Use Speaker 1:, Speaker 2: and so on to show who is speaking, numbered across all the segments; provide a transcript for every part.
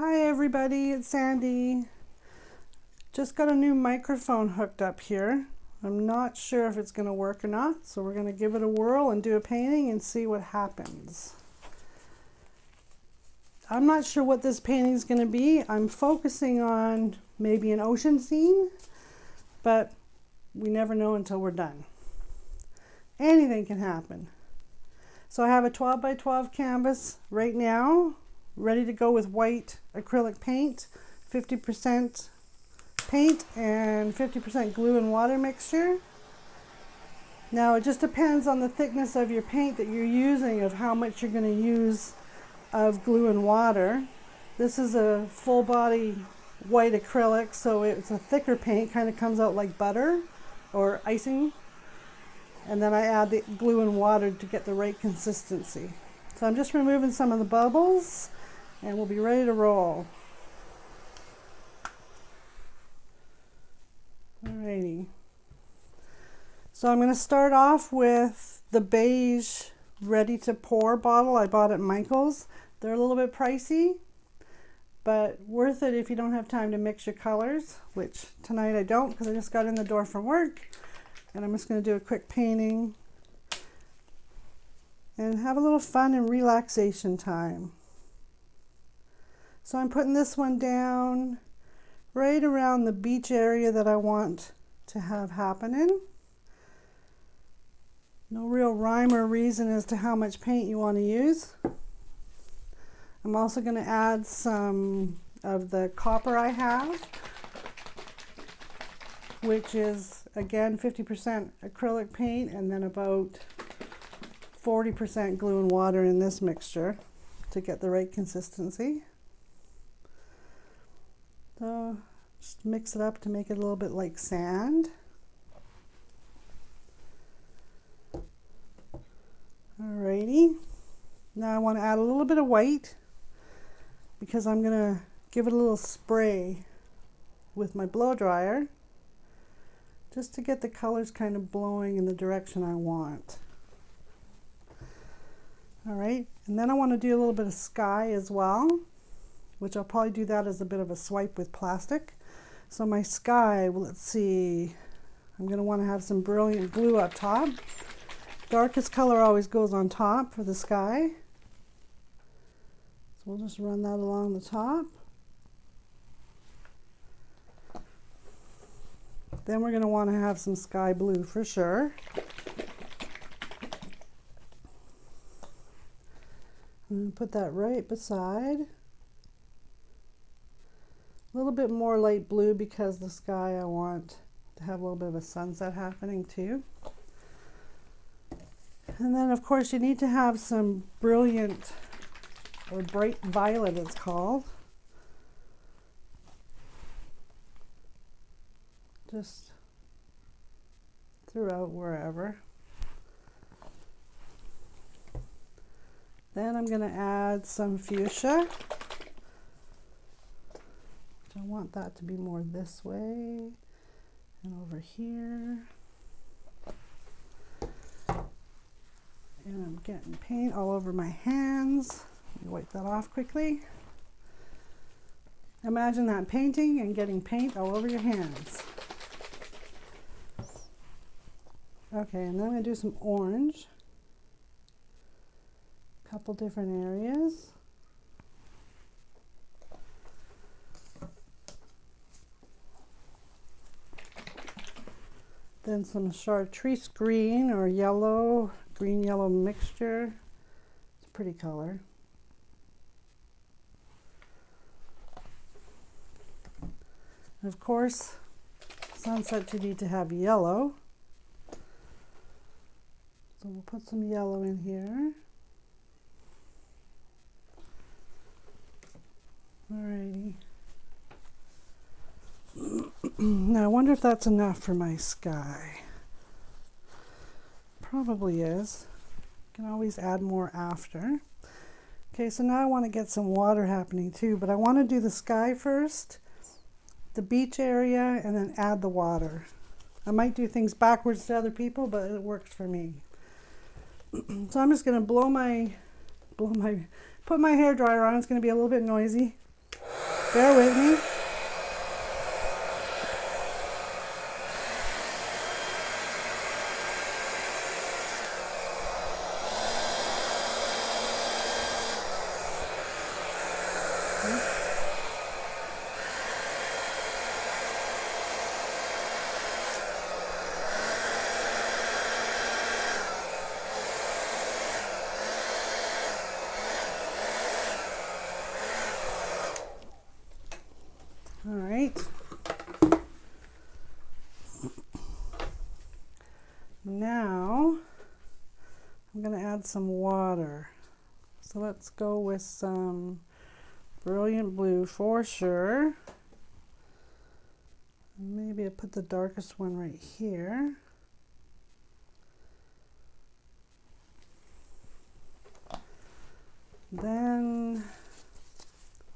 Speaker 1: Hi everybody, it's Sandy. Just got a new microphone hooked up here. I'm not sure if it's going to work or not, so we're going to give it a whirl and do a painting and see what happens. I'm not sure what this painting is going to be. I'm focusing on maybe an ocean scene, but we never know until we're done. Anything can happen. So I have a 12 by 12 canvas right now, ready to go with white acrylic paint, 50% paint and 50% glue and water mixture. Now it just depends on the thickness of your paint that you're using, of how much you're going to use of glue and water. This is a full body white acrylic, so it's a thicker paint, kind of comes out like butter or icing. And then I add the glue and water to get the right consistency. So I'm just removing some of the bubbles and we'll be ready to roll. Alrighty. So I'm going to start off with the beige ready to pour bottle I bought at Michael's. They're a little bit pricey, but worth it if you don't have time to mix your colors, which tonight I don't because I just got in the door from work. And I'm just going to do a quick painting and have a little fun and relaxation time. So I'm putting this one down right around the beach area that I want to have happening. No real rhyme or reason as to how much paint you want to use. I'm also going to add some of the copper I have, which is again 50% acrylic paint and then about 40% glue and water in this mixture to get the right consistency. So just mix it up to make it a little bit like sand. Alrighty, now I want to add a little bit of white because I'm going to give it a little spray with my blow dryer, just to get the colors kind of blowing in the direction I want. All right, and then I want to do a little bit of sky as well, which I'll probably do that as a bit of a swipe with plastic. So my sky, well, let's see, I'm going to want to have some brilliant blue up top. Darkest color always goes on top for the sky. So we'll just run that along the top. Then we're going to want to have some sky blue for sure. I'm going to put that right beside. A little bit more light blue because the sky I want to have a little bit of a sunset happening too. And then of course you need to have some brilliant or bright violet it's called. Just throughout wherever. Then I'm going to add some fuchsia. I want that to be more this way and over here. And I'm getting paint all over my hands. Let me wipe that off quickly. Imagine that painting and getting paint all over your hands. Okay, and then I'm going to do some orange. A couple different areas. Then some chartreuse green or yellow, green-yellow mixture. It's a pretty color. And of course, sunset you need to have yellow. So we'll put some yellow in here. Alrighty. Now I wonder if that's enough for my sky. Probably is. Can always add more after. Okay, so now I want to get some water happening too, but I want to do the sky first, the beach area, and then add the water. I might do things backwards to other people, but it works for me. So I'm just going to put my hair dryer on. It's going to be a little bit noisy. Bear with me. All right. Now I'm going to add some water. So let's go with some brilliant blue for sure. Maybe I put the darkest one right here. Then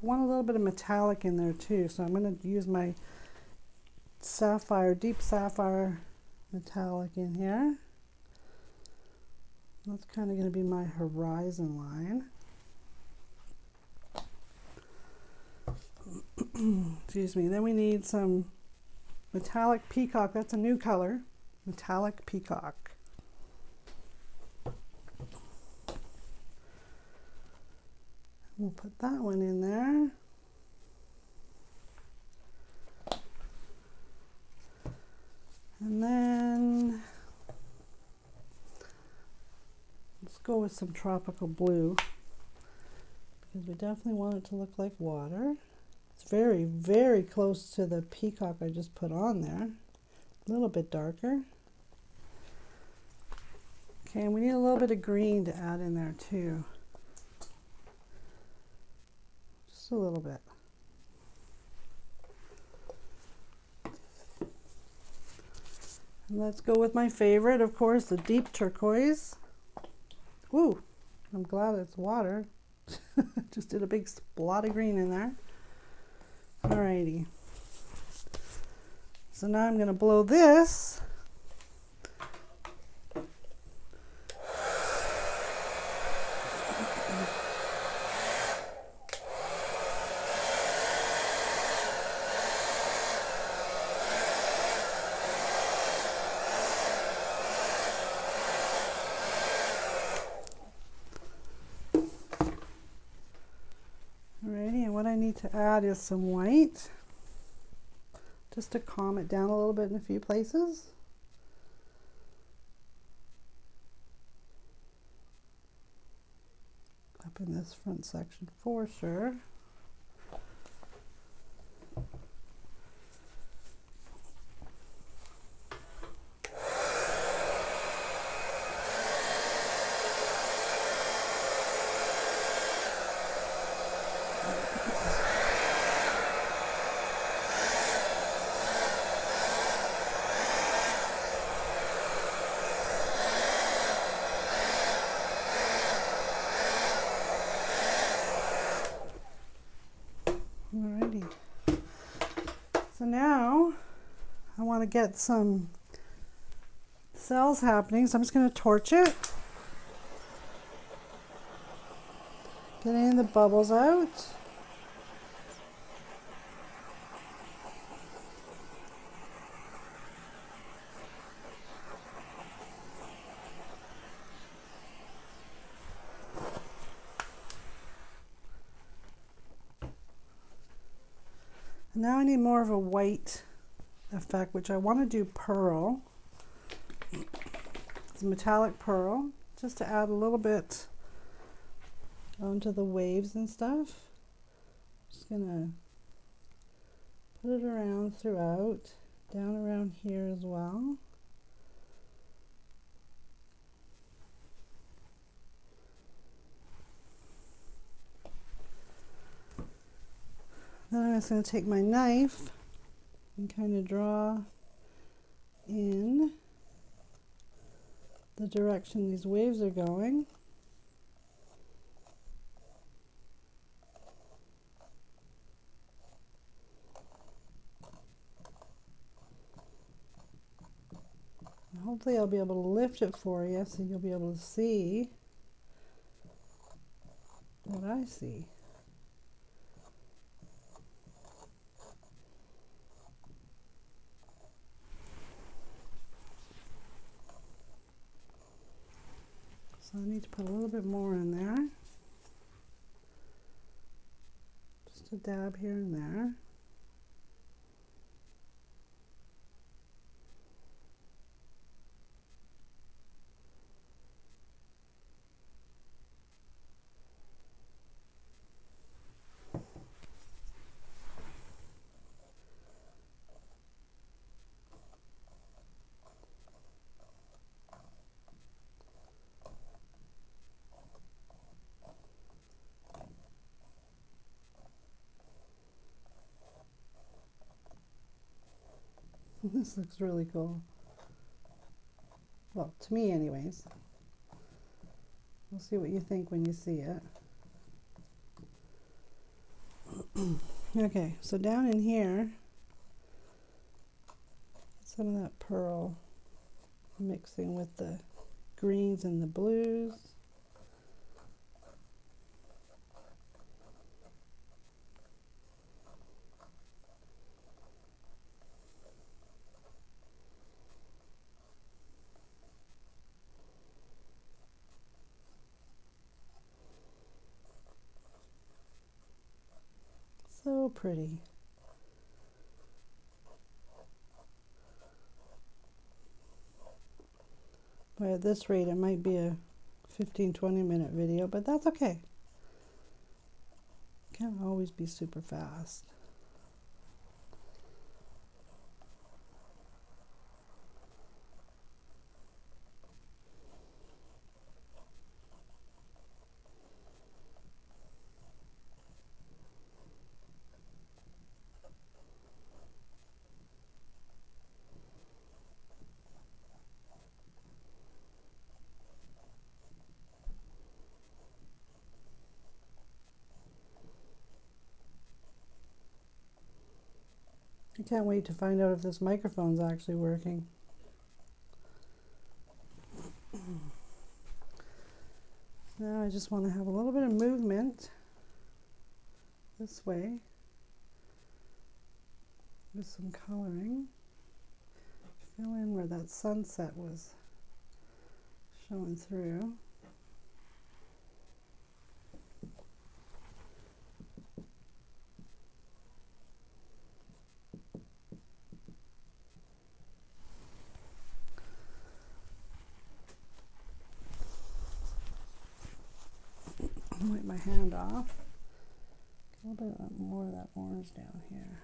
Speaker 1: I want a little bit of metallic in there too, so I'm going to use my sapphire, deep sapphire metallic in here. That's kind of going to be my horizon line. Excuse me. Then we need some metallic peacock. That's a new color. Metallic peacock. We'll put that one in there. And then let's go with some tropical blue because we definitely want it to look like water. It's very, very close to the peacock I just put on there. A little bit darker. Okay, and we need a little bit of green to add in there too. Just a little bit. And let's go with my favorite, of course, the deep turquoise. Ooh, I'm glad it's water. Just did a big splot of green in there. Alrighty. So now I'm going to blow this. What I need to add is some white, just to calm it down a little bit in a few places. Up in this front section for sure. Alrighty. So now I want to get some cells happening, so I'm just going to torch it. Getting the bubbles out. Now I need more of a white effect, which I want to do pearl. It's metallic pearl, just to add a little bit onto the waves and stuff. Just gonna put it around throughout, down around here as well. Then I'm just going to take my knife and kind of draw in the direction these waves are going. And hopefully I'll be able to lift it for you so you'll be able to see what I see. So I need to put a little bit more in there. Just a dab here and there. This looks really cool. Well, to me anyways. We'll see what you think when you see it. Okay, so down in here, some of that pearl mixing with the greens and the blues. So pretty. But at this rate, it might be a 15-20 minute video, but that's okay. Can't always be super fast. I can't wait to find out if this microphone's actually working. Now I just want to have a little bit of movement this way with some coloring. Fill in where that sunset was showing through. Wipe my hand off. A little bit more of that orange down here.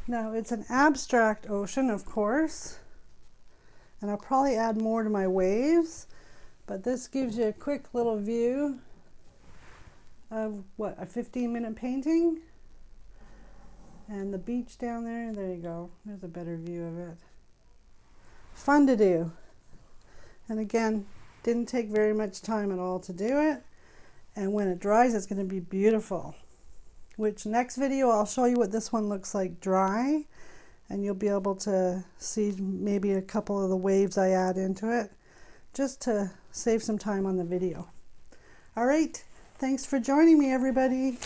Speaker 1: Now it's an abstract ocean, of course, and I'll probably add more to my waves, but this gives you a quick little view of what, a 15-minute painting. And the beach down there, there you go. There's a better view of it. Fun to do. And again, didn't take very much time at all to do it. And when it dries, it's going to be beautiful. Which next video, I'll show you what this one looks like dry. And you'll be able to see maybe a couple of the waves I add into it, just to save some time on the video. All right, thanks for joining me, everybody.